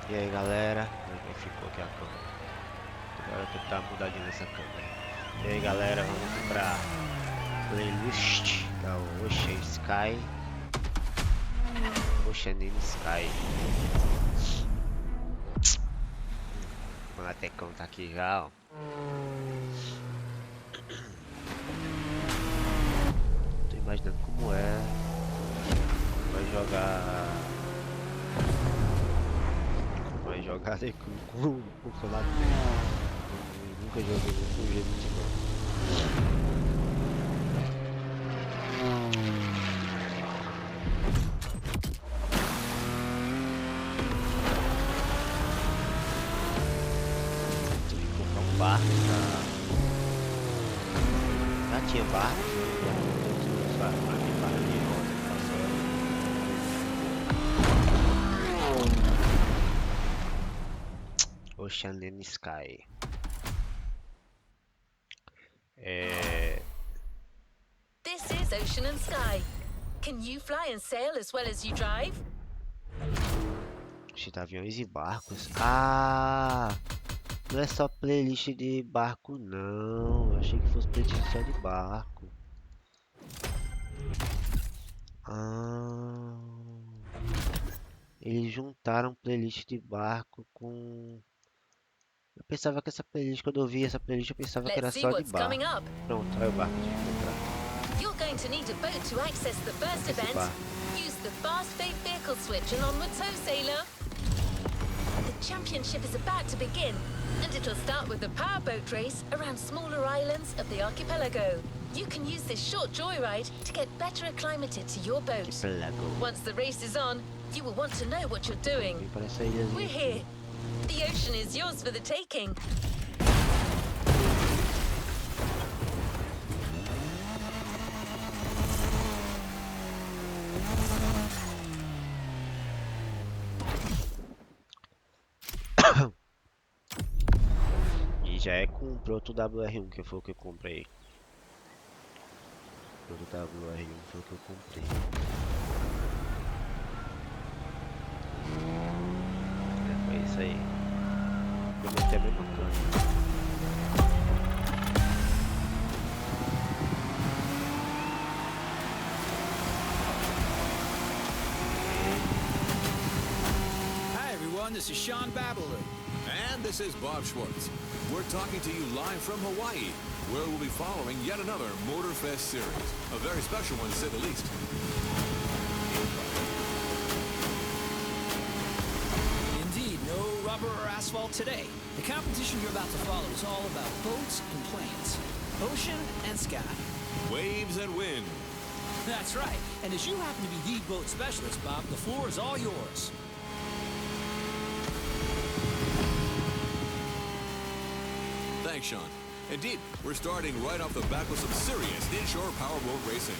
E aí galera, como é que ficou aqui a câmera? Agora eu tenho que dar uma mudadinha nessa câmera. E aí galera, vamos pra playlist da Ocean Sky. Ocean Sky. O Manatecão tá aqui já, ó. Tô imaginando como é. Vai jogar com o celular. Nunca joguei com o jeito de tive que comprar um barco já tinha barco, Ocean Sky. This is Ocean and Sky. Can you fly and sail as well as you drive? De aviões e barcos. Ah, não é só playlist de barco não. Eu achei que fosse playlist só de barco. Ah, eles juntaram playlist de barco com... Eu pensava que essa playlist, quando eu vi essa playlist, eu pensava que era só de barco. Pronto, olha o barco de comprar. You're going to need a boat to access the first event. Use the fast fate vehicle switch and onwards ho, sailor. The championship is about to begin, and it'll start with a powerboat race around smaller islands of the archipelago. You can use this short joyride to get better acclimated to your boat. Once the race is on, you will want to know what you're doing. We're here. The ocean is yours for the taking. E já é com o Proto WR1 que foi o que eu comprei. Proto WR1 foi o que eu comprei. Foi isso aí. Eu botei a mesma câmera. This is Sean Babaloo. And this is Bob Schwartz. We're talking to you live from Hawaii, where we'll be following yet another Motorfest series. A very special one, to say the least. Indeed, no rubber or asphalt today. The competition you're about to follow is all about boats and planes. Ocean and sky. Waves and wind. That's right. And as you happen to be the boat specialist, Bob, the floor is all yours. Thanks, Sean. Indeed, we're starting right off the bat with some serious inshore powerboat racing.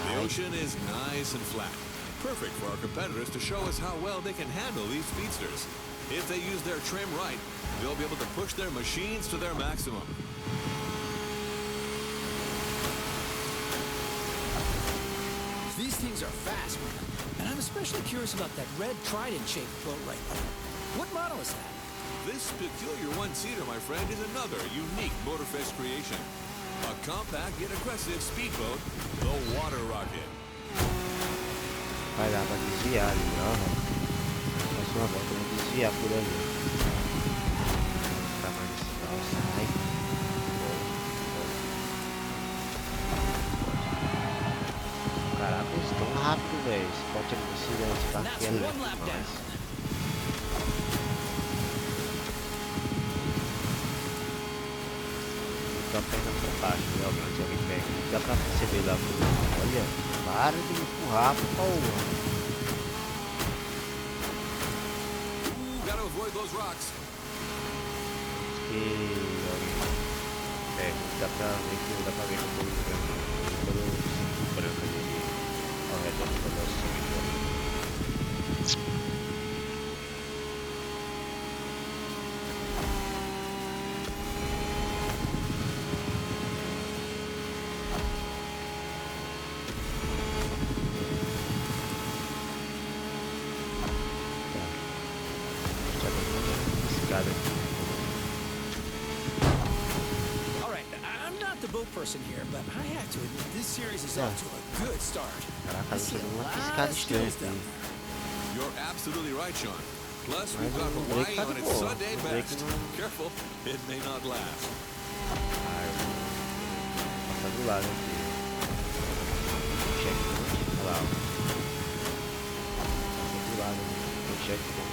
The ocean is nice and flat. Perfect for our competitors to show us how well they can handle these speedsters. If they use their trim right, they'll be able to push their machines to their maximum. These things are fast, man. And I'm especially curious about that red trident-shaped boat right there. What model is that? This peculiar one-seater, my friend, is another unique Motorfest creation. A compact yet aggressive speedboat, the Water Rocket. Vai dar pra desviar ali, ó. Faz uma volta, vou desviar por ali. Tá mais sinal, sai. Caraca, eles tão rápido, velho. Esse pote não precisa, esse carro aqui é lento demais. A perna pra baixo, realmente alguém pega. Dá pra perceber lá pro... Olha, para de me empurrar, porra. Gotta avoid those rocks. Dá pra ver que o branco ali ao redor do pedaço. escada aqui. Alright, I'm not the boat person here, but I have to admit this series is off to a good start. Caraca, I see não a uma lot escada of estranha skills down aqui. there. You're absolutely right, Sean. Plus, Mas we've got o Hawaii break tá on de its boa. Sunday O break best. não... Careful, it may not last. Ah, eu vou passar do lado aqui. Checkpoint, olha lá. Passar do lado, tem checkpoint.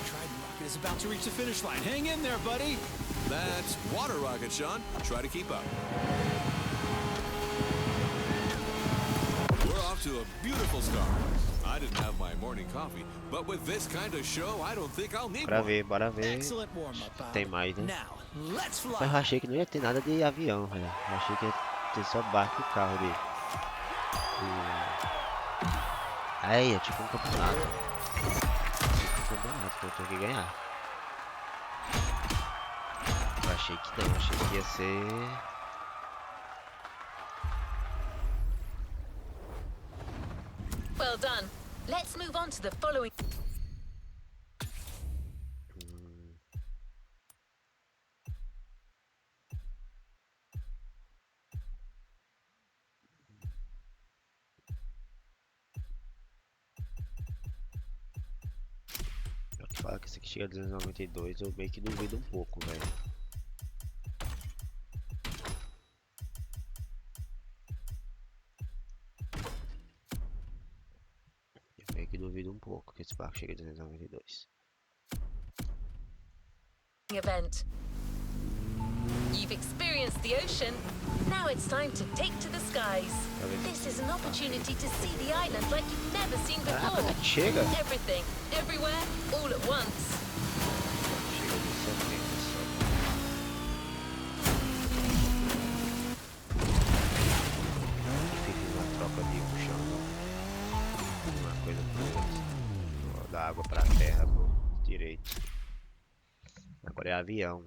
Trident rocket is about to reach the finish line. Hang in there, buddy. That's water rocket, Sean. Try to keep up. We're off to a beautiful start. I didn't have my morning coffee, but with this kind of show, I don't think I'll need one. Bora ver. Excellent warm-up, Bob. Tem mais, né? Now, let's Mas fly. eu achei que não ia ter nada de avião, velho. Eu achei que ia ter só barco e carro dele. Aí, é tipo um campeonato. Tipo um campeonato que eu tenho que ganhar. Eu achei que não, achei que ia ser... Well done. Let's move on to the following. Eu te falar que esse aqui chega a 292, eu meio que duvido um pouco, velho. Eu meio que duvido um pouco que esse barco chegue a 292. Event. You've experienced the ocean. Now it's time to take to the skies. This is an opportunity to see the island like you've never seen Caraca, before. chega! Everything, everywhere, all at once. Chega de 70 só. Fica uma troca de puxando uma coisa pro outro. Da água pra terra pro direito. Agora é avião.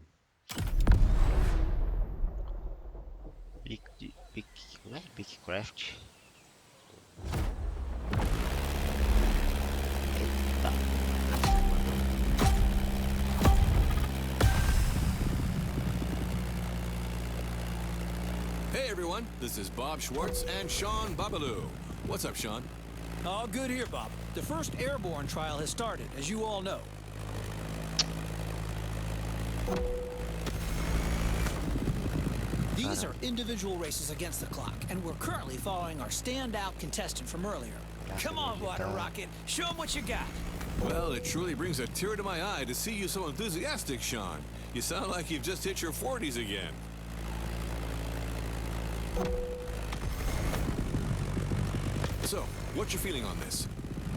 Como é? Big Craft. Eita. Hey everyone, this is Bob Schwartz and Sean Babaloo. What's up, Sean? All good here, Bob. The first airborne trial has started, as you all know. These are individual races against the clock, and we're currently following our standout contestant from earlier. Come on, Water Rocket, show 'em what you got. Well, it truly brings a tear to my eye to see you so enthusiastic, Sean. You sound like you've just hit your 40s again. So, what's your feeling on this?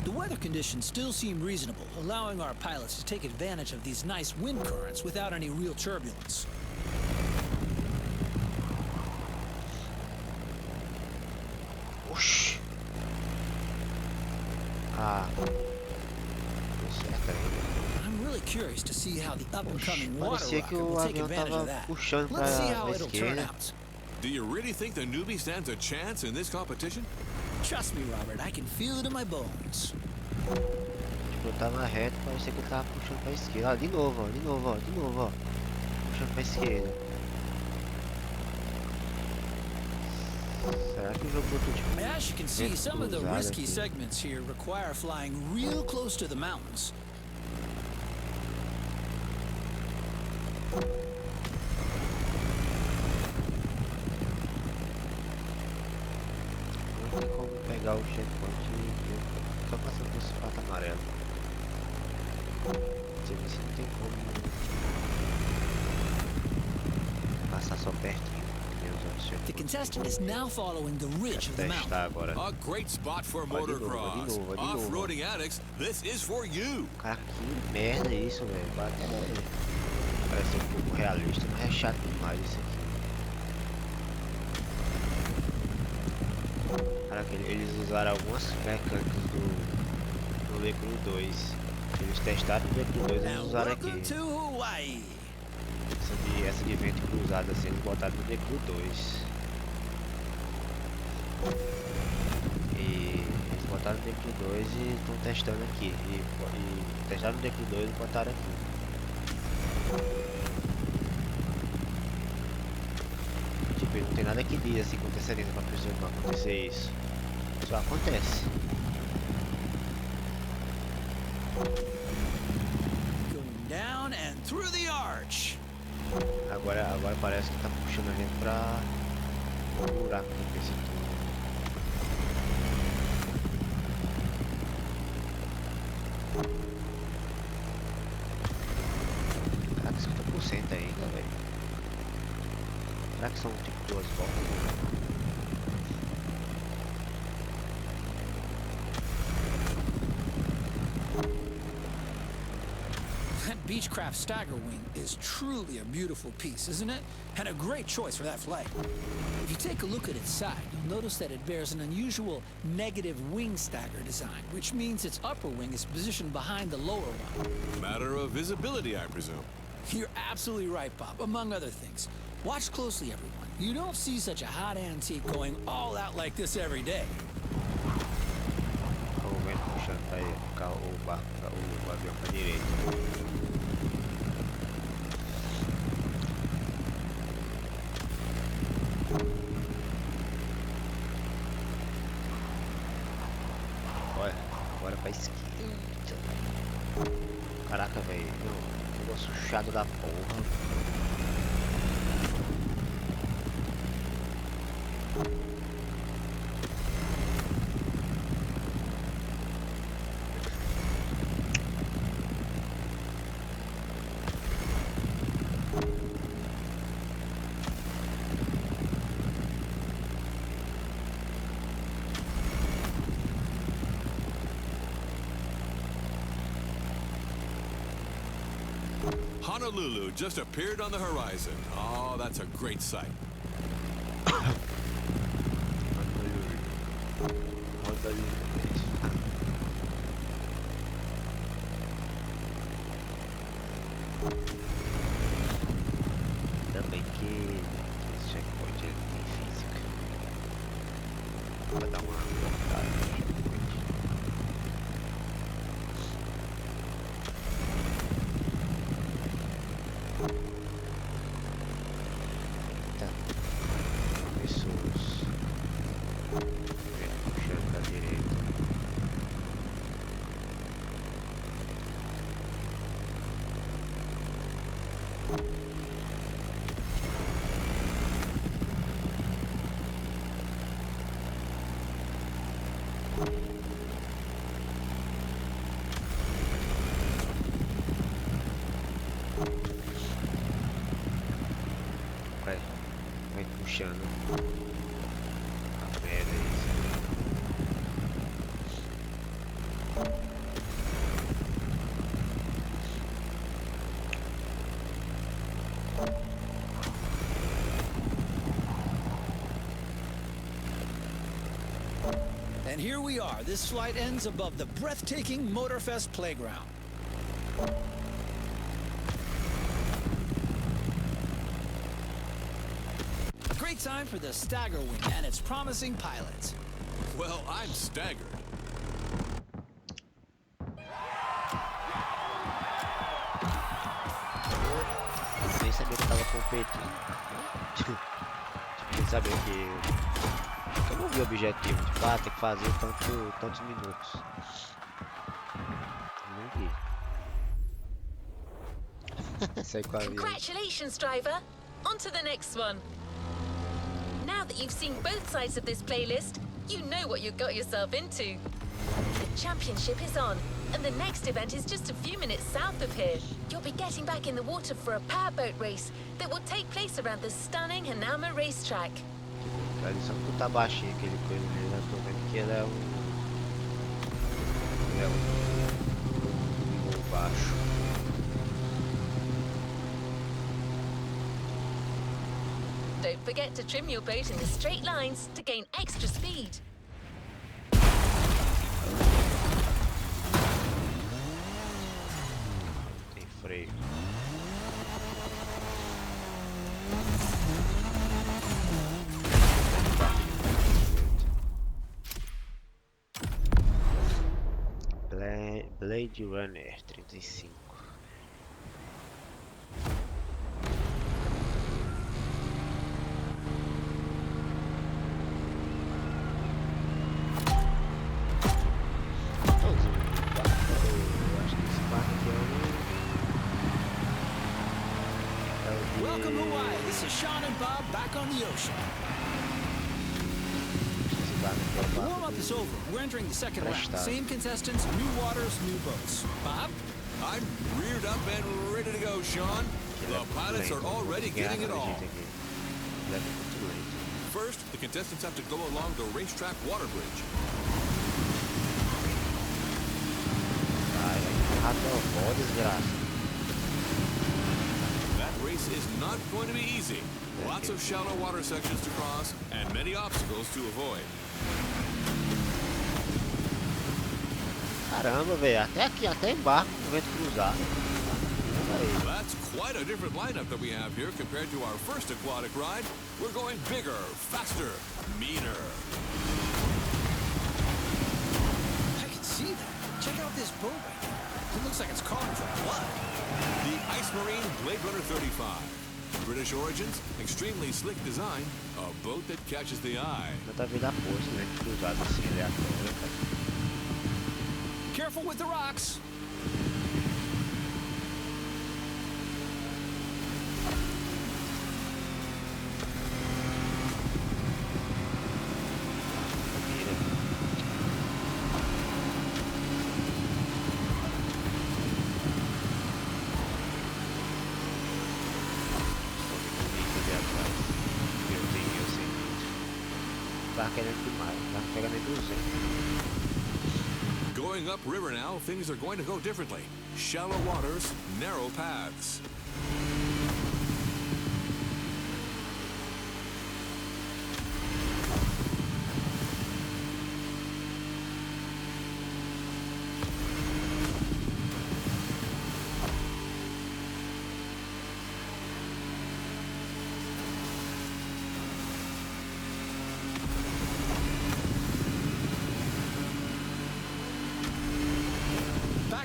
The weather conditions still seem reasonable, allowing our pilots to take advantage of these nice wind currents without any real turbulence. Oxi. Ah. Deu certo ainda. I'm really curious to see how the up-and-coming water Parecia que rocket o will take avião advantage tava of that. puxando pra Let's see how it'll turn esquerda. out. Do you really think the newbie stands a chance in this competition? Trust me, Robert, I can feel it in my bones. Tipo, eu tava reto, parecia que eu tava puxando pra esquerda. Ah, de novo, ó, de novo, ó, de novo, ó. Puxando pra esquerda. Será que o jogo botou tipo As you can see, some of the cruzado risky aqui? segments here require flying real close to the mountains. Não tem como pegar o checkpoint só passando por esse fato amarelo. Deixa eu ver se não tem como passar só pertinho. que nem os outros The checkpoints. contestant is now following the ridge of the mountain. Testar agora. A great spot for Vai de novo, motocross. vai de novo, vai de novo. Off-roading addicts, this is for you. Cara, que merda é isso, velho. Parece um pouco realista, mas é chato demais isso aqui. Caraca, eles usaram algumas mecânicas do veículo 2. Eles testaram o veículo 2 e eles And usaram welcome aqui. to Hawaii. Essa de vento cruzado assim, eles botaram no veículo 2. E eles botaram botaram no DQ2 e estão testando aqui. E testaram no DQ2 e botaram aqui. Tipo, não tem nada que diz assim com antecedência pra pessoa não acontecer isso. Só acontece. Going down and through the arch. Agora parece que tá puxando a gente pra um buraco do esse túnel. Caraca, 50% ainda, velho. Será que são tipo 2 voltas? That Beechcraft Stagger Wing is truly a beautiful piece, isn't it? And a great choice for that flight. If you take a look at its side, you'll notice that it bears an unusual negative wing stagger design, which means its upper wing is positioned behind the lower one. Matter of visibility, I presume. You're absolutely right, Bob, among other things. Watch closely, everyone. You don't see such a hot antique going all out like this every day. O vento puxando pra ele, o avião pra direita. Olha, agora pra esquerda. Caraca, velho. Negócio chato da porra. Honolulu just appeared on the horizon. Oh, that's a great sight. Também que esse checkpoint ele tem física. Vai dar uma cortada no checkpoint. Vai puxando a merda aí. And here we are. This flight ends above the breathtaking Motorfest playground. A great time for the Stagger Wing and its promising pilots. Well, I'm staggered. Nem sabia que tava competindo. Tipo, saber que eu não vi o objetivo. Tipo, tem que fazer tantos minutos. Não vi. Sai com a avião. Congratulations, driver! On to the next one. Now that you've seen both sides of this playlist, you know what you got yourself into. The championship is on, and the next event is just a few minutes south of here. You'll be getting back in the water for a powerboat race that will take place around the stunning Hanama racetrack. Cara, só que tá baixinho aquele coisa ali, né? Tô vendo que ele é um voo baixo. Don't forget to trim your boat in the straight lines to gain extra speed. Tem freio. Blade Runner 35. Welcome Hawaii. This is Sean and Bob back on the ocean. The warm-up is over. We're entering the second round. Same contestants, new waters, new boats. Bob? I'm reared up and ready to go, Sean. The pilots are already getting it all. First, the contestants have to go along the racetrack water bridge. That race is not going to be easy. Lots of shallow water sections to cross and many obstacles to avoid. Caramba, velho, até aqui, até embarco com vento cruzado. That's quite a different lineup that we have here compared to our first aquatic ride. We're going bigger, faster, meaner. I can see that. Check out this boat right here. It looks like it's calling for blood. The Ice Marine Blade Runner 35. British origins, extremely slick design, a boat that catches the eye. Careful with the rocks. Going upriver now, things are going to go differently. Shallow waters, narrow paths.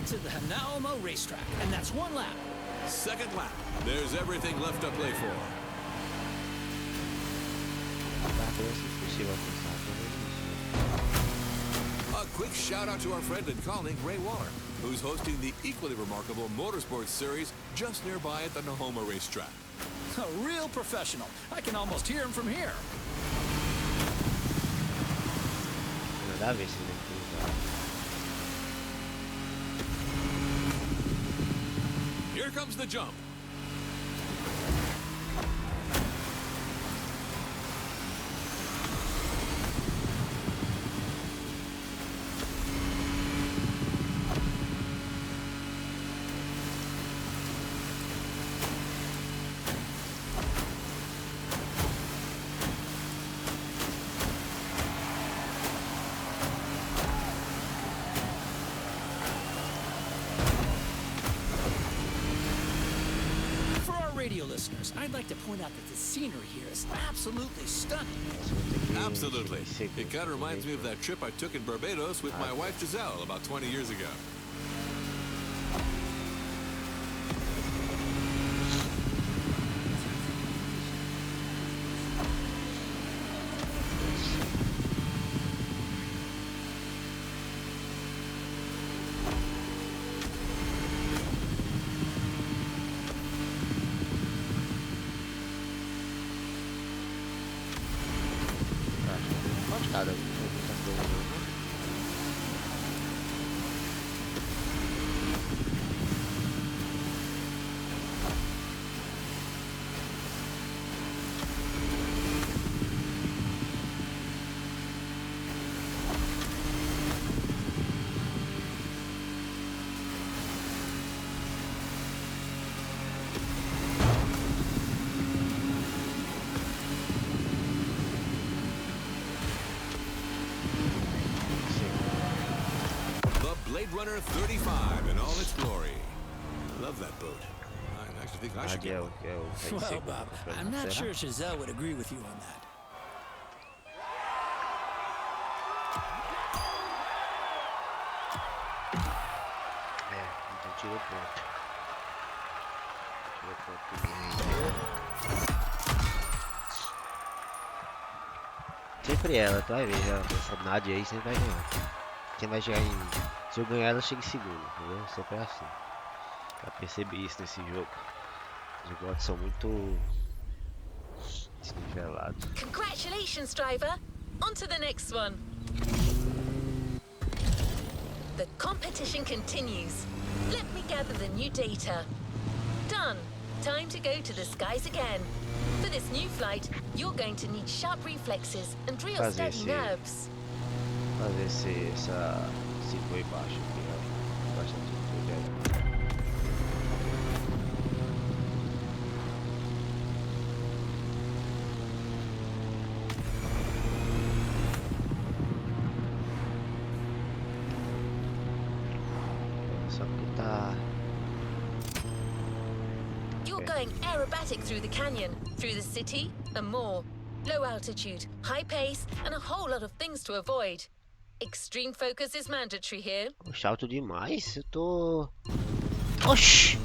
To the Hanauma racetrack, and that's one lap. Second lap. There's everything left to play for. A quick shout out to our friend and colleague Ray Waller, who's hosting the equally remarkable Motorsports series just nearby at the Nahoma racetrack. A real professional. I can almost hear him from here. Here comes the jump. Radio listeners, I'd like to point out that the scenery here is absolutely stunning. Absolutely. It kind of reminds me of that trip I took in Barbados with my wife Giselle about 20 years ago. Blade Runner 35 in all its glory. Love that boat. I actually think I should get one. Well, Bob, I'm not sure Giselle would agree with you on that. Então tirou ponto. Tirou ponto do rendeu. Sempre ela, tu vai ver, essa Nadia aí sempre vai ganhar. Quem vai chegar em... Se eu ganhar, ela chega em segundo, entendeu? Sempre é assim. Já percebi isso nesse jogo. Os bots são muito desnivelados. Congratulations, driver! On to the next one. The competition continues. Let me gather the new data. Done. Time to go to the skies again. For this new flight, you're going to need sharp reflexes and real steady nerves. Fazer esse voo embaixo aqui, ó. Bastante tudo. Só que tá... You're going aerobatic through the canyon, through the city, and more. Low altitude, high pace, and a whole lot of things to avoid. Extreme focus is mandatory here. Poxa, alto demais. Eu tô... Oxi!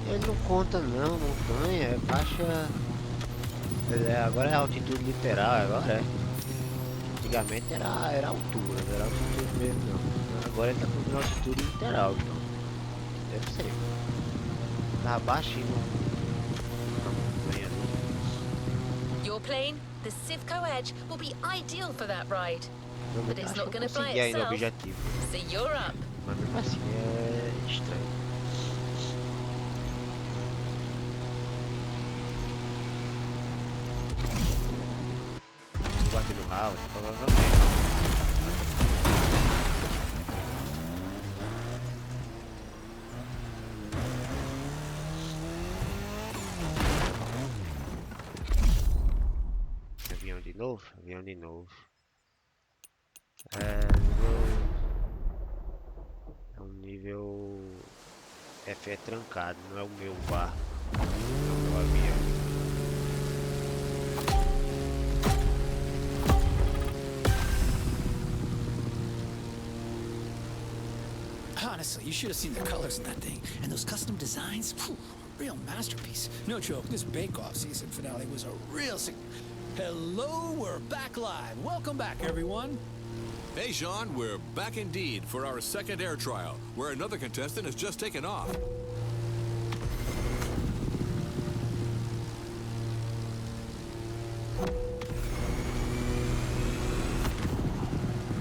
Ele não conta não, montanha, é baixa... agora é altitude literal, agora é. Antigamente era altura, não era altitude mesmo não. Agora ele tá com altitude literal, então. Deve ser. Tá baixinho na montanha ali. Your plane, the Civco Edge, will be ideal for that ride. But it's not going to fly ainda o itself, objetivo. so you're up. Mas mesmo assim é estranho. Vou bater no ralo, provavelmente. Avião de novo? Avião de novo. É um nível F é trancado, não é o meu barco, é o meu avião. Honestly, you should have seen the colors in that thing. And those custom designs, whew, real masterpiece. No joke, this bake-off season finale was a real... Hello, we're back live. Welcome back, everyone. Hey, Sean, we're back indeed for our second air trial, where another contestant has just taken off.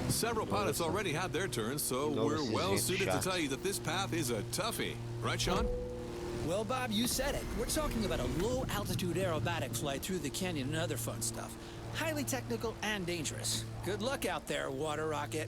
Several pilots already had their turns, so we're well suited to tell you that this path is a toughie. Right, Sean? Well, Bob, you said it. We're talking about a low-altitude aerobatic flight through the canyon and other fun stuff. Highly technical and dangerous. Good luck out there, water rocket.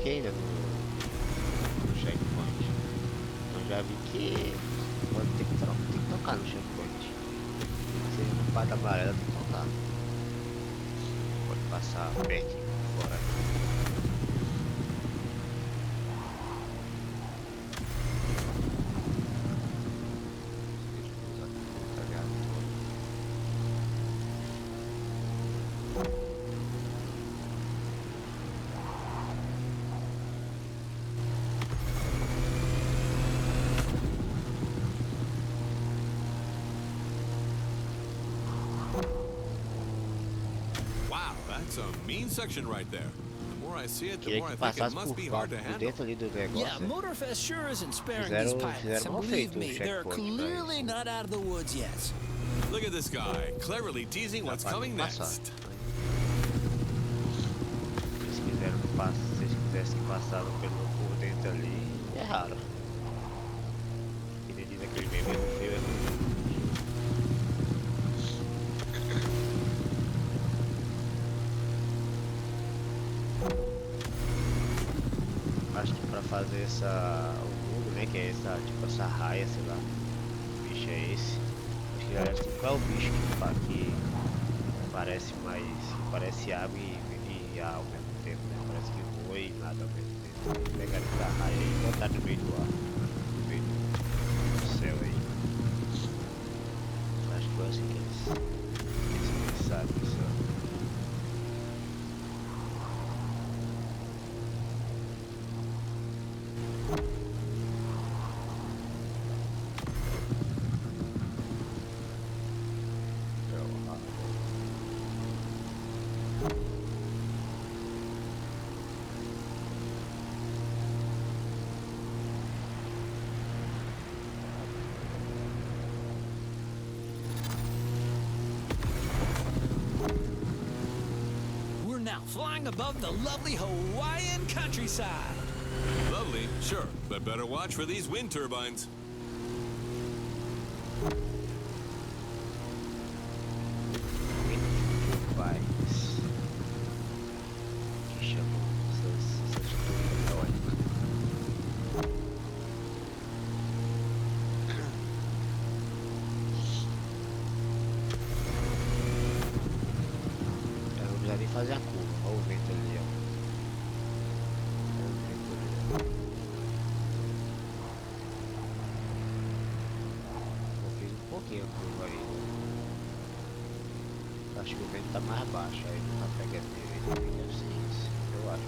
Ainda no checkpoint. Eu já vi que pode ter que tocar no checkpoint. Se ele não bate a amarela, tem que tocar. Pode passar perto fora. That's a mean section right there. The more I see it, the more I think it must be hard to handle. Yeah, Motorfest sure isn't sparing these pilots, and believe me, they're clearly not out of the woods yet. Look at this guy, cleverly teasing what's coming next. Se eles quisessem passar por dentro ali, é raro. Ele diz aquele meme, o fio é muito... fazer o mundo, né? Que é essa, tipo essa raia, sei lá. Que bicho é esse? Acho que já sei qual é o bicho que parece mais. Que parece água e ar ao mesmo tempo, né? Parece que voa e nada ao mesmo tempo. Pegar essa raia e botar no meio do ar. No meio do céu aí. Acho que foi assim que eles pensaram isso. Now flying above the lovely Hawaiian countryside. Lovely, sure, but better watch for these wind turbines. Fazer a curva, olha o vento ali, ó. Olha o vento ali. Eu fiz um pouquinho a curva aí. Acho que o vento tá mais baixo, aí não tá pegando direito. Deve ser isso, eu acho.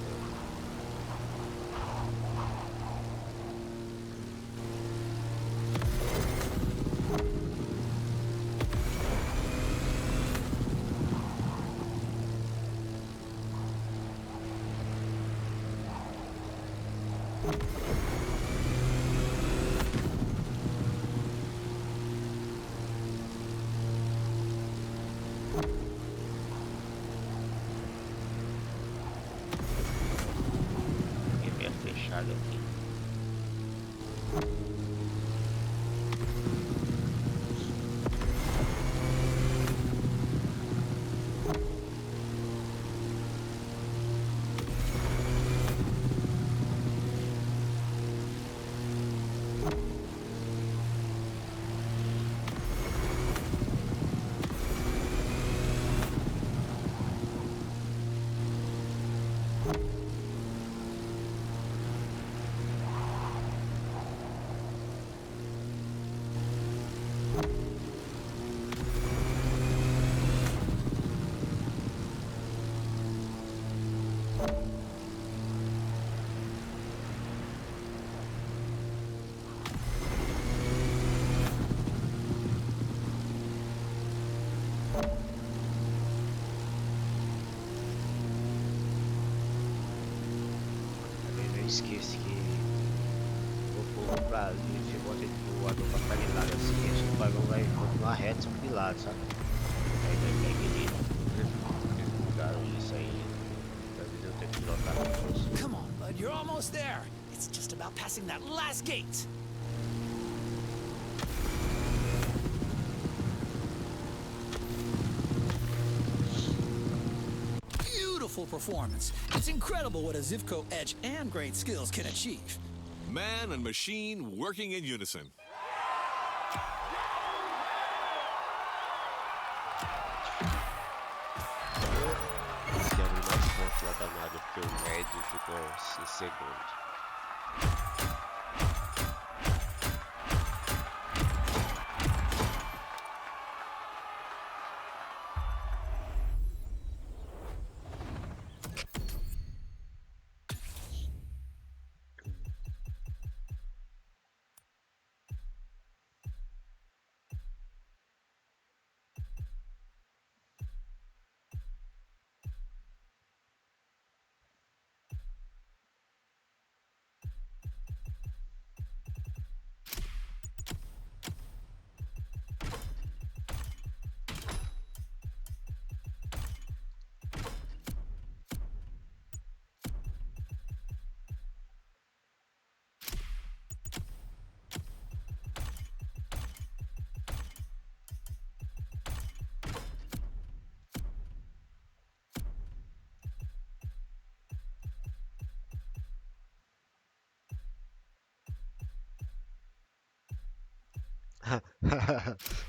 Aqui. Esqueci que o povo pra ali chegou dentro do voador pra ficar de lado assim, acho que o vagão vai continuar reto só de lado, sabe? Aí vai ter eles mudaram isso aí, talvez eu tenha que pilotar com isso. Come on, bud, you're almost there. It's just about passing that last gate. Beautiful performance. It's incredible what a Zivco edge and great skills can achieve. Man and machine working in unison. Esse abre mais pontos lá danado, porque o médio ficou em segundo.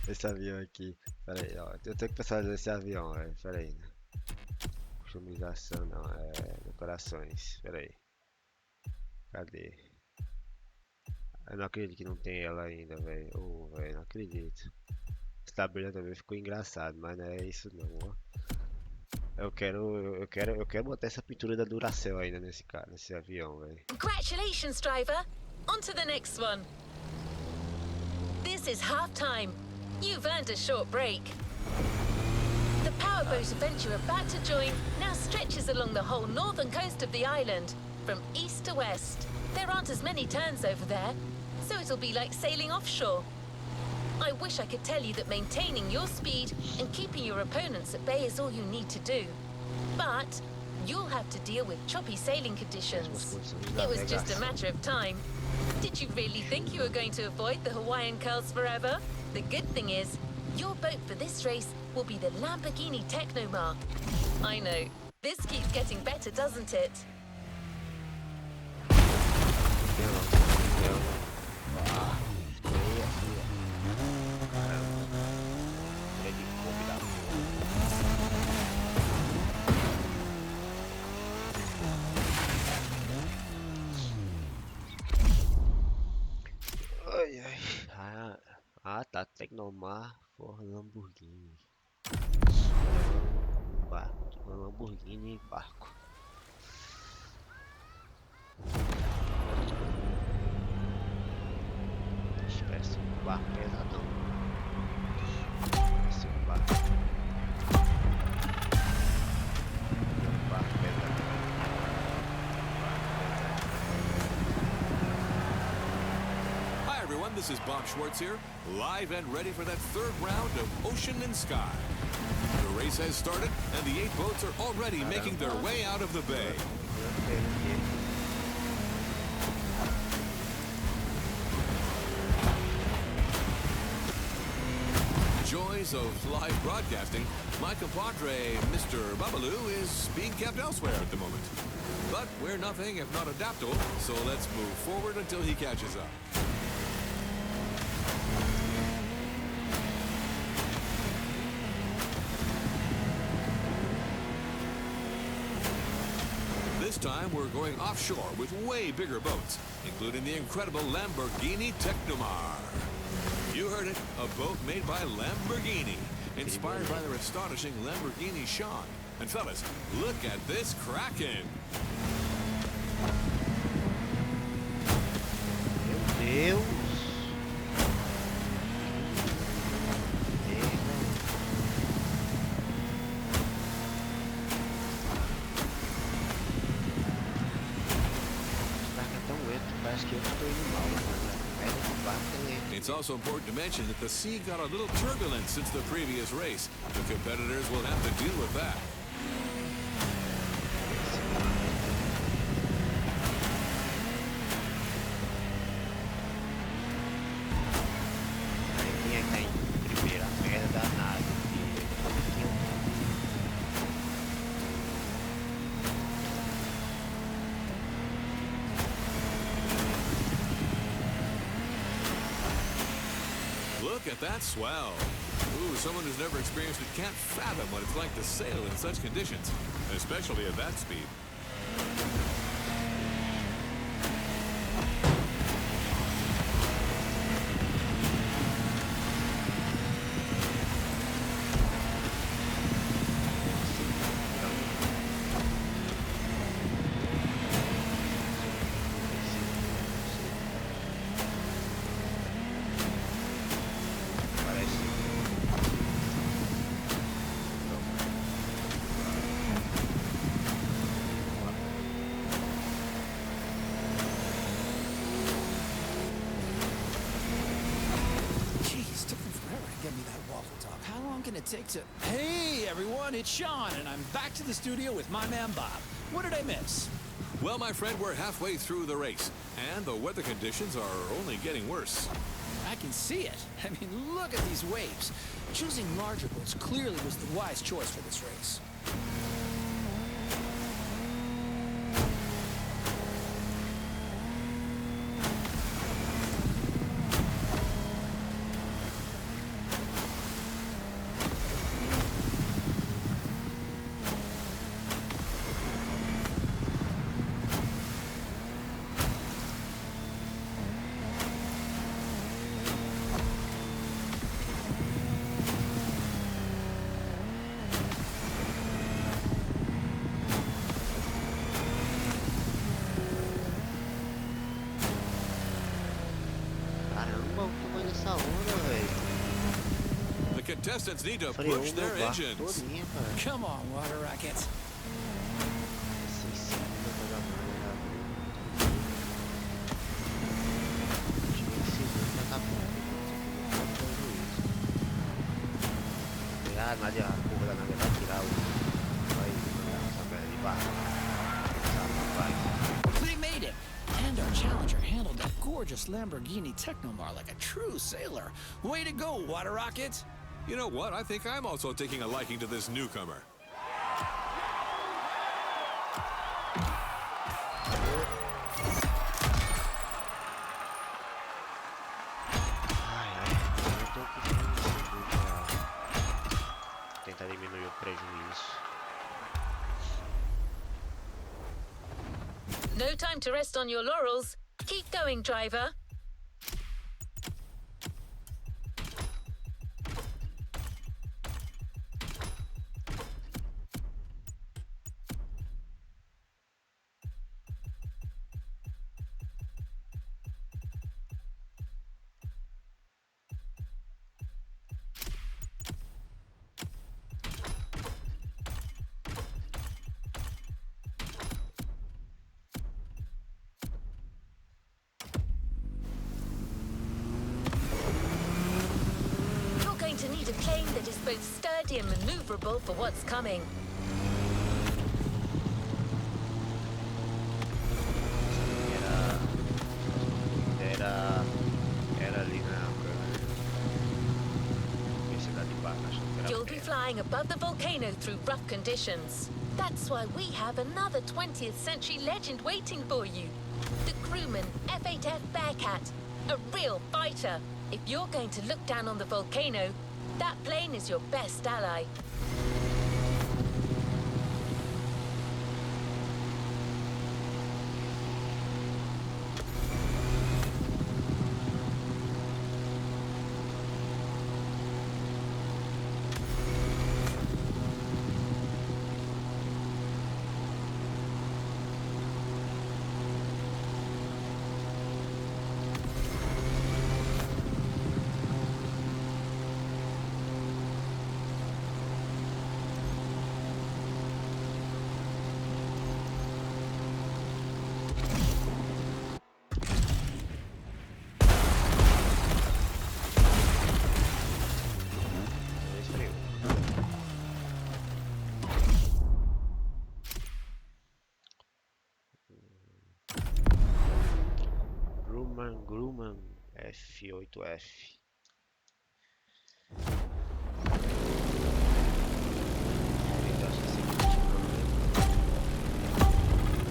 Esse avião aqui. Pera aí, ó. Eu tenho que pensar nesse avião, velho. Pera aí, né? Customização, não. É. Decorações. Pera aí. Cadê? Eu não acredito que não tem ela ainda, velho. Oh, velho, não acredito. Essa brilha também ficou engraçado, mas não é isso não, ó. Eu quero botar essa pintura da Duracell ainda nesse cara, nesse avião, velho. Congratulations, driver. On to the next one. This is half-time. You've earned a short break. The powerboat event you're about to join now stretches along the whole northern coast of the island, from east to west. There aren't as many turns over there, so it'll be like sailing offshore. I wish I could tell you that maintaining your speed and keeping your opponents at bay is all you need to do. But you'll have to deal with choppy sailing conditions. It was just a matter of time. Did you really think you were going to avoid the Hawaiian curls forever? The good thing is, your boat for this race will be the Lamborghini Technomar. I know, this keeps getting better, doesn't it? Ai, ai. Tá. Tecnomar for Lamborghini. Barco. Uma Lamborghini barco. Espécie de barco pesadão. Esse barco. Barco pesadão. Hi everyone, this is Bob Schwartz here, live and ready for that third round of Ocean and Sky. The race has started and the 8 boats are already making their way out of the bay. Joys of live broadcasting, my compadre, Mr. Babaloo, is being kept elsewhere at the moment. But we're nothing if not adaptable, so let's move forward until he catches up. This time we're going offshore with way bigger boats, including the incredible Lamborghini Technomar. You heard it, a boat made by Lamborghini, inspired by their astonishing Lamborghini Sean. And fellas, look at this Kraken! Meu Deus! It's also important to mention that the sea got a little turbulent since the previous race. The competitors will have to deal with that. Look at that swell. Ooh, someone who's never experienced it can't fathom what it's like to sail in such conditions, especially at that speed. Take to... Hey everyone, it's Sean, and I'm back to the studio with my man Bob. What did I miss? Well, my friend, we're halfway through the race, and the weather conditions are only getting worse. I can see it. I mean, look at these waves. Choosing larger boats clearly was the wise choice for this race. contestants need to Freou push meu their barco engines. todinho, cara. Come on, water rockets. Ah, não adianta, a curva da nave vai tirar o... vai mandar essa merda de barco. Vai. We made it! And our challenger handled that gorgeous Lamborghini Technomar like a true sailor. Way to go, water rockets! You know what? I think I'm also taking a liking to this newcomer. Tentar diminuir o prejuízo. No time to rest on your laurels. Keep going, driver. To need a plane that is both sturdy and maneuverable for what's coming. Era ali na Universidade de Barca, acho que era You'll be flying above the volcano through rough conditions. That's why we have another 20th century legend waiting for you. The crewman F8F Bearcat, a real fighter. If you're going to look down on the volcano, that plane is your best ally. Grumman F8F.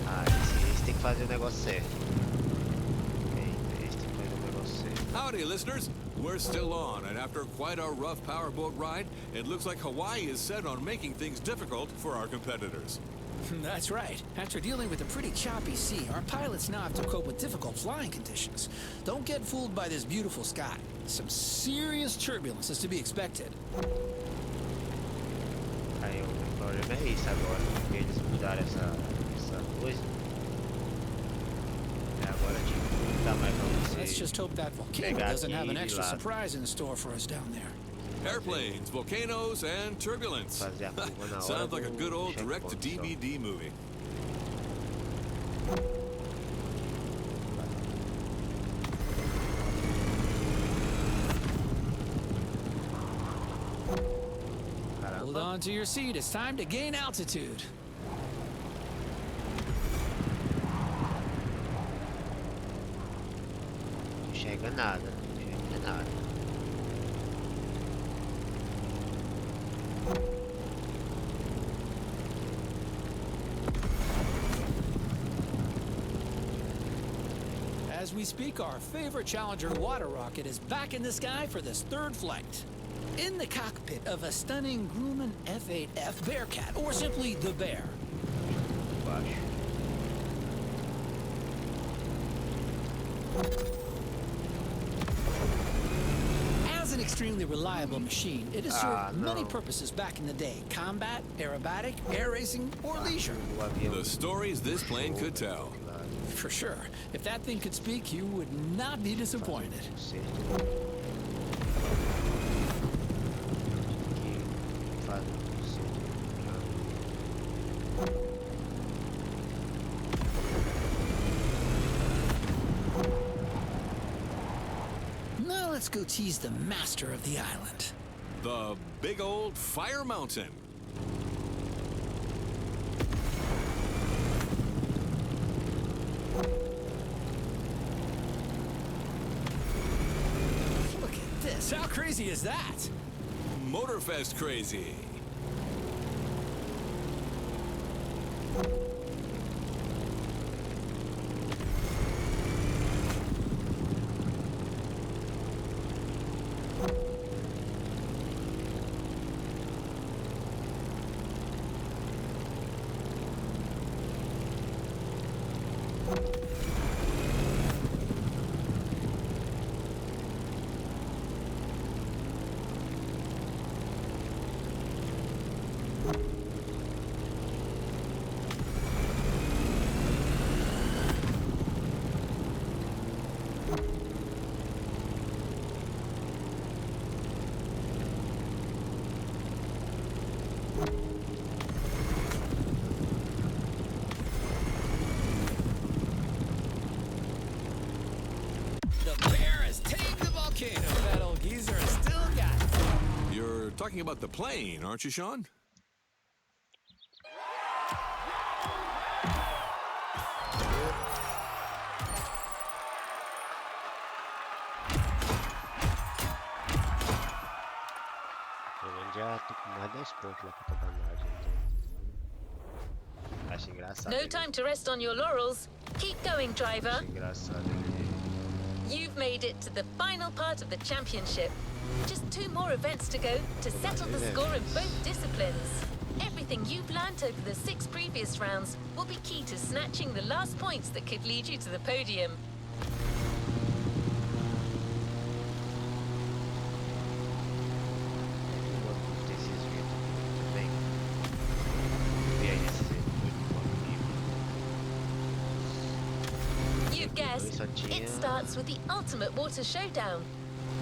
Ah, esse tem que fazer o negócio certo. Esse tem que fazer o negócio certo. Howdy, listeners. We're still on, and after quite a rough powerboat ride, it looks like Hawaii is set on making things difficult for our competitors. That's right. After dealing with a pretty choppy sea, our pilots now have to cope with difficult flying conditions. Don't get fooled by this beautiful sky. Some serious turbulence is to be expected. Aí o problema é isso agora, porque eles mudaram essa coisa. E agora tipo, não dá mais pra você. Let's just hope that volcano doesn't have an extra surprise in store for us down there. Airplanes, volcanoes, and turbulence. Sounds like a good old direct-to-DVD movie. Hold on to your seat. It's time to gain altitude. Não enxerga nada, não enxerga nada. As we speak, our favorite Challenger water rocket is back in the sky for this third flight. In the cockpit of a stunning Grumman F8F Bearcat, or simply the Bear. As an extremely reliable machine, it has served many purposes back in the day. Combat, aerobatic, air racing, or leisure. The stories this plane could tell. For sure. If that thing could speak, you would not be disappointed. let's go tease the master of the island. The big old fire mountain. Look at this. How crazy is that? Motorfest crazy. That old geezer has still got it. You're talking about the plane, aren't you, Sean? Já tô com mais 10 pontos lá pra trabalhar, gente. Acho engraçado. No time to rest on your laurels. Keep going, driver. Acho engraçado ele. You've made it to the final part of the championship. Just 2 more events to go to settle the score in both disciplines. Everything you've learnt over the 6 previous rounds will be key to snatching the last points that could lead you to the podium. You've guessed, it starts with the ultimate water showdown.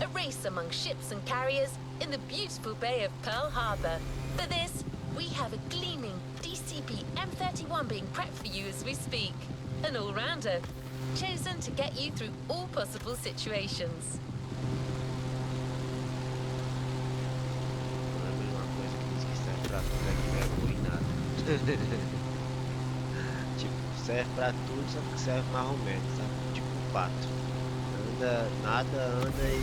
A race among ships and carriers in the beautiful Bay of Pearl Harbor. For this, we have a gleaming DCP M31 being prepped for you as we speak. An all-rounder, chosen to get you through all possible situations. Tipo, serve pra tudo, só que serve mais ou menos, sabe? Tipo um pato. Anda, nada, anda e...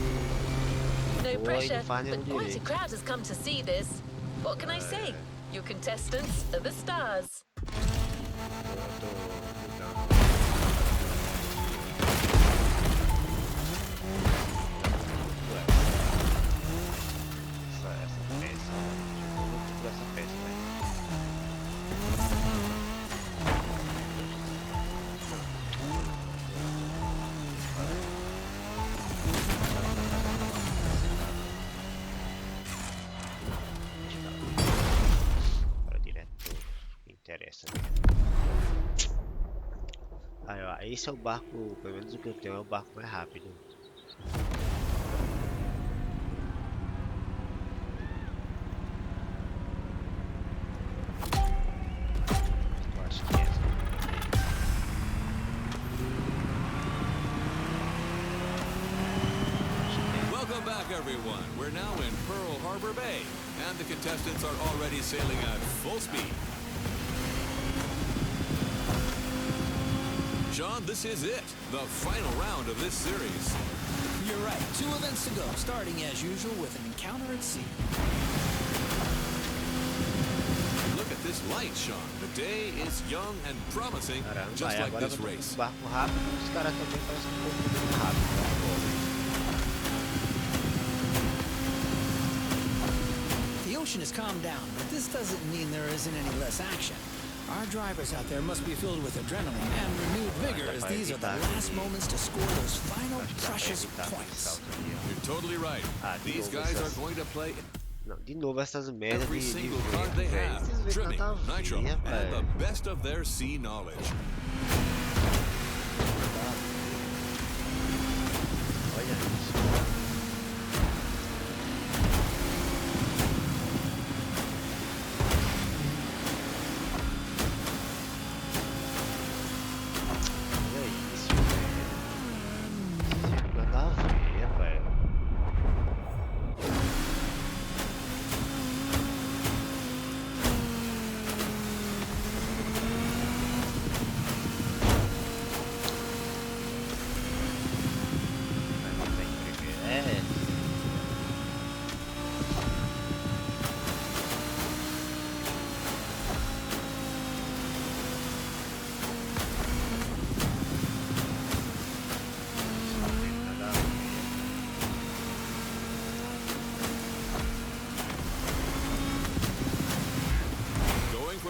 No voa e pressure, não faz nenhum but quite a direito. crowd has come to see this. What can I say? Your contestants are the stars. Aí, ó, esse é o barco, pelo menos o que eu tenho é o barco mais rápido. Eu acho que é. Welcome back, everyone. We're now in Pearl Harbor Bay, and the contestants are already sailing at full speed. Sean, this is it, the final round of this series. You're right. 2 events to go, starting as usual with an encounter at sea. Look at this light, Sean. The day is young and promising, Caramba, just aí like agora this eu tô com race. um barco rápido, os caras também parecem um pouco mais rápido. The ocean has calmed down, but this doesn't mean there isn't any less action. Our drivers out there must be filled with adrenaline and renewed vigor as these are the last moments to score those final precious points. You're totally right. These guys are going to play Não, de novo essas merdas every de single vento, card they velho. have, Esses ventos trimming, tá nitro, fria, and the velho. best of their sea knowledge. Olha isso. Olha isso, velho. Esses ventos nada a ver, velho.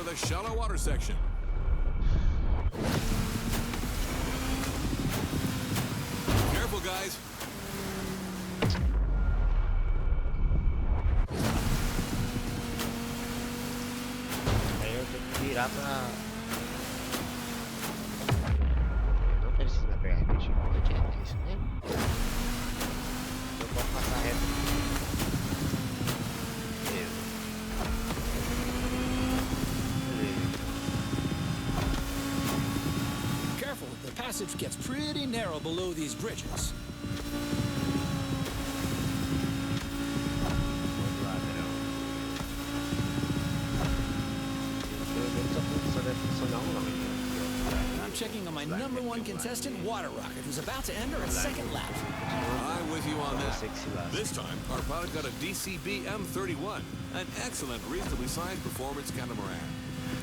the shallow water section. Careful, guys. Aí eu tenho que virar pra... Eu não preciso mais pegar repetido. É isso mesmo? Eu posso passar reto. Beleza. Careful, the passage gets pretty narrow below these bridges. I'm checking on my #1 contestant, Water Rocket, who's about to enter its second lap. I'm with you on that. This time, our pilot got a DCB M31, an excellent, reasonably sized performance catamaran.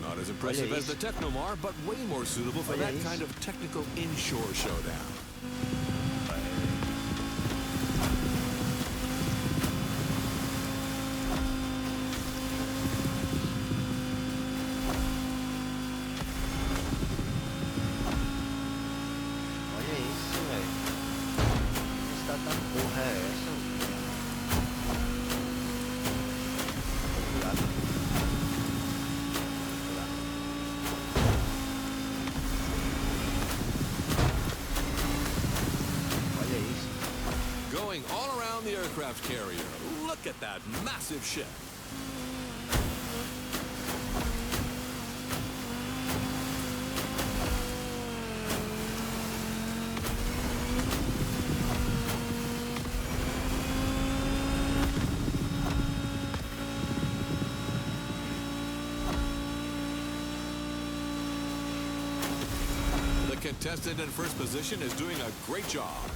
Not as impressive as the Technomar, but way more suitable for that kind of technical inshore showdown. Olha isso, velho. Que estado da porra é essa? Olha isso. Going all around the aircraft carrier. Look at that massive ship. The contestant in first position is doing a great job.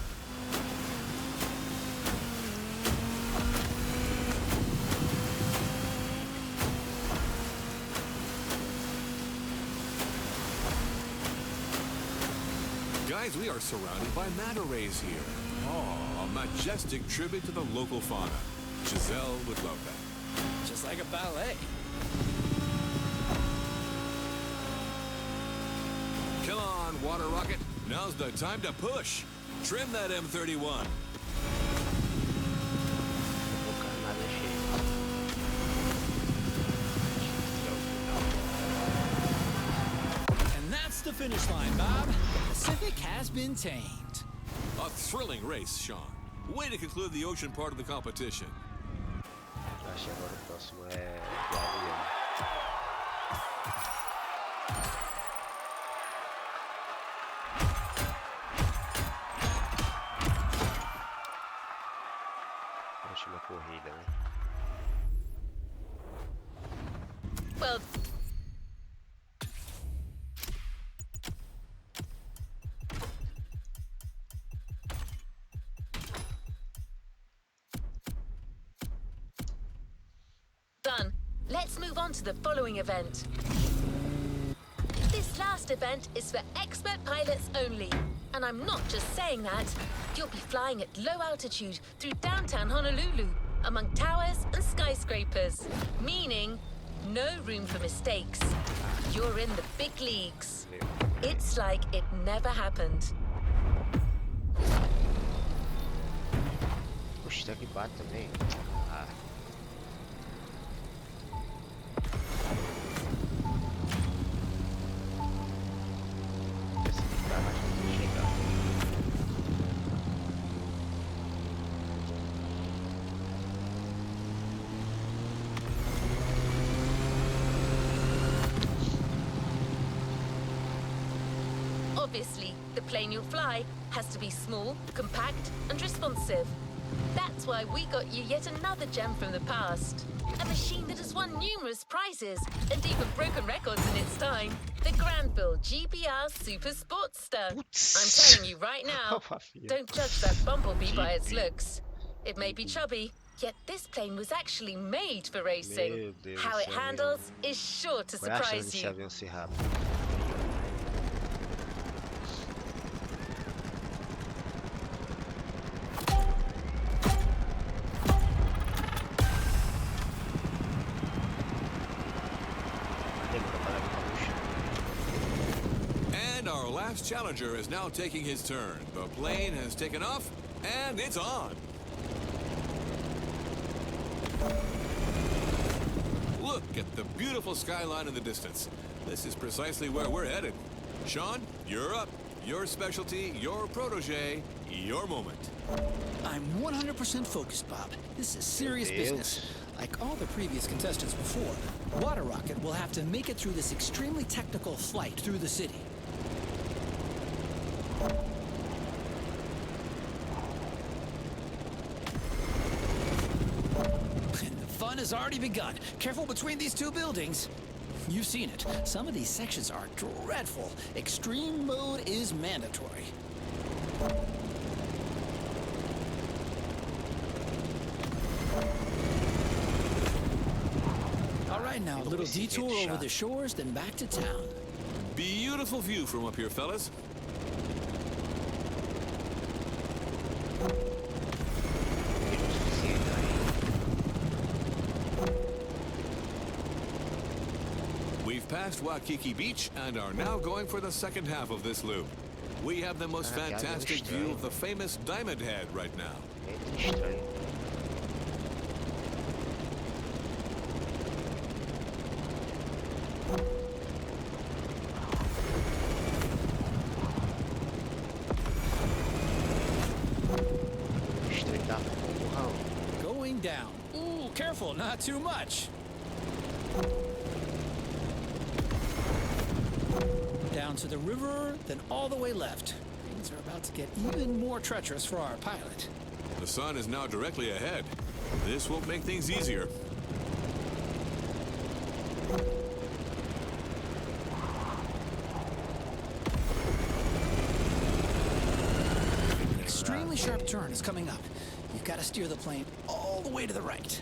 Guys, we are surrounded by manta rays here. Oh, a majestic tribute to the local fauna. Giselle would love that. Just like a ballet. Come on, Water Rocket. Now's the time to push. Trim that M31. And that's the finish line, Bob. The Pacific has been tamed. A thrilling race, Sean. Way to conclude the ocean part of the competition. Acho que agora o próximo é o avião. Última corrida, né? Well, done. Let's move on to the following event. This last event is for expert pilots only. And I'm not just saying that. You'll be flying at low altitude through downtown Honolulu, among towers and skyscrapers, meaning no room for mistakes. You're in the big leagues. It's like it never happened. Puxa, tem que bate também. Ah. Esse cara acho que vai chegar. Obviously, the plane you'll fly has to be small, compact, and responsive. That's why we got you yet another gem from the past. A machine that has won numerous prizes and even broken records in its time. The Granville GBR Super Sportster. I'm telling you right now, don't judge that bumblebee by its looks. It may be chubby, yet this plane was actually made for racing. How it handles is sure to surprise you. And our last challenger is now taking his turn. The plane has taken off, and it's on. Look at the beautiful skyline in the distance. This is precisely where we're headed. Sean, you're up. Your specialty, your protege, your moment. I'm 100% focused, Bob. This is serious business. Like all the previous contestants before, Water Rocket will have to make it through this extremely technical flight through the city. And the fun has already begun. Careful between these two buildings. You've seen it. Some of these sections are dreadful. Extreme mode is mandatory. All right, now a little detour over the shores, then back to town. Beautiful view from up here, fellas. We've passed Waikiki Beach and are now going for the second half of this loop. We have the most fantastic view of the famous Diamond Head right now. Going down. Ooh, careful, not too much. Down to the river, then all the way left. Things are about to get even more treacherous for our pilot. The sun is now directly ahead. This won't make things easier. An extremely sharp turn is coming up. You've got to steer the plane all the way to the right.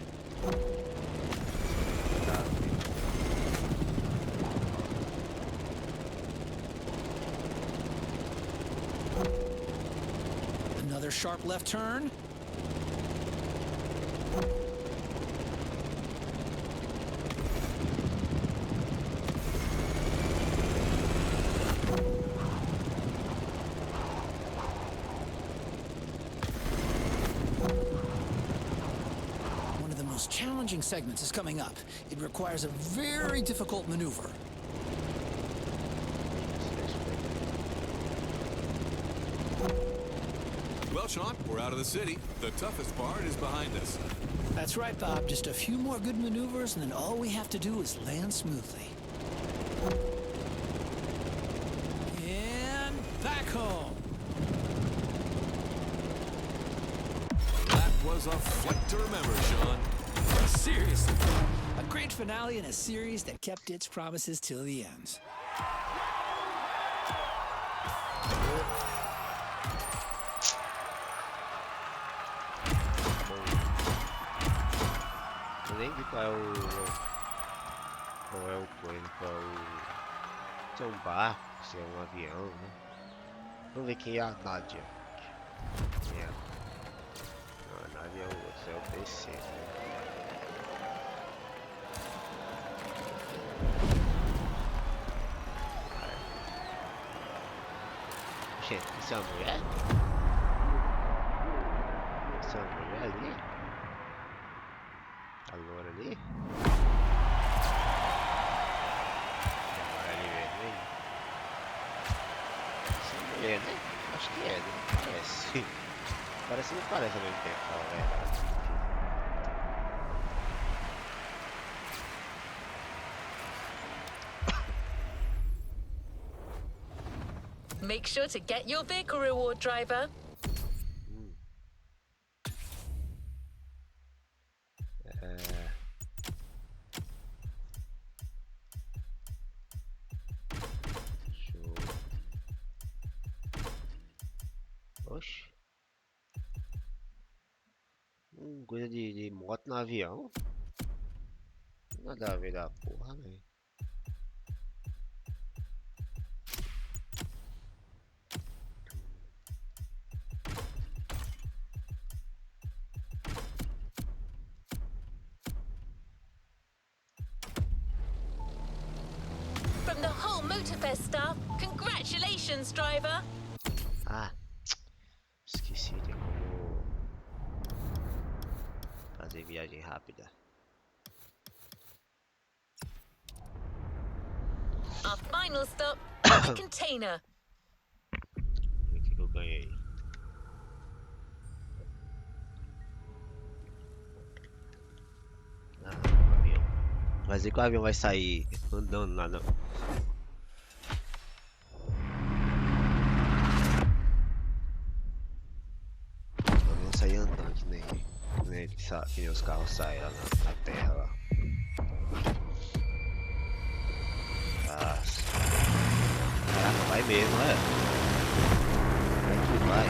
Another sharp left turn. One of the most challenging segments is coming up. It requires a very difficult maneuver. Well, Sean, we're out of the city. The toughest part is behind us. That's right, Bob. Just a few more good maneuvers, and then all we have to do is land smoothly. And back home. That was a flight to remember, Sean. Seriously, a great finale in a series that kept its promises till the end. Nem vi qual é o coisa, qual é o... Se é um barco, se é um avião, né? Vamos ver quem é a Nádia. Quem é? Não, a Nádia é o outro, é o PC, né? Gente, isso é uma mulher? Isso é uma mulher ali? A loura ali? Agora ali vermelho. Essa é mulher, né? Acho que é, né? Parece. Parece e não parece ao mesmo tempo, fala a verdade. Make sure to get your vehicle reward, driver. Oxe. Coisa de moto no avião. Nada a ver da porra, velho. From the whole Motorfest star. Congratulations, driver. Ah, esqueci, tem como fazer viagem rápida. Our final stop, the container. O que eu ganhei? Ah, o avião. Mas e que o avião vai sair andando lá não? O avião sair andando que nem os carros saem lá na terra lá. Nossa. Caraca, vai mesmo, né? Vai que vai.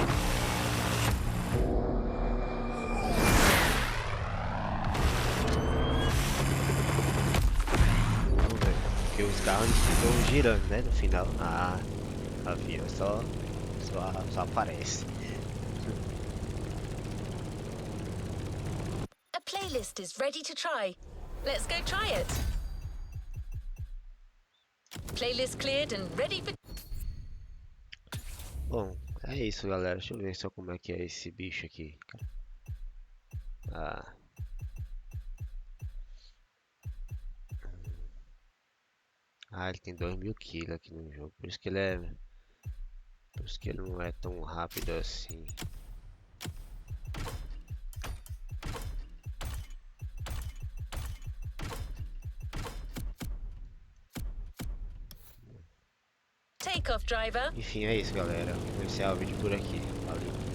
Vamos ver. Porque os carros ficam girando, né? No final. Ah, avião só aparece. A playlist is ready to try. Let's go try it. Playlist cleared and ready for... Bom, é isso, galera. Deixa eu ver só como é que é esse bicho aqui, cara. Ele tem 2000 kg aqui no jogo. Por isso que ele não é tão rápido assim. Takeoff, driver. Enfim, é isso, galera. Vou encerrar o vídeo por aqui. Valeu.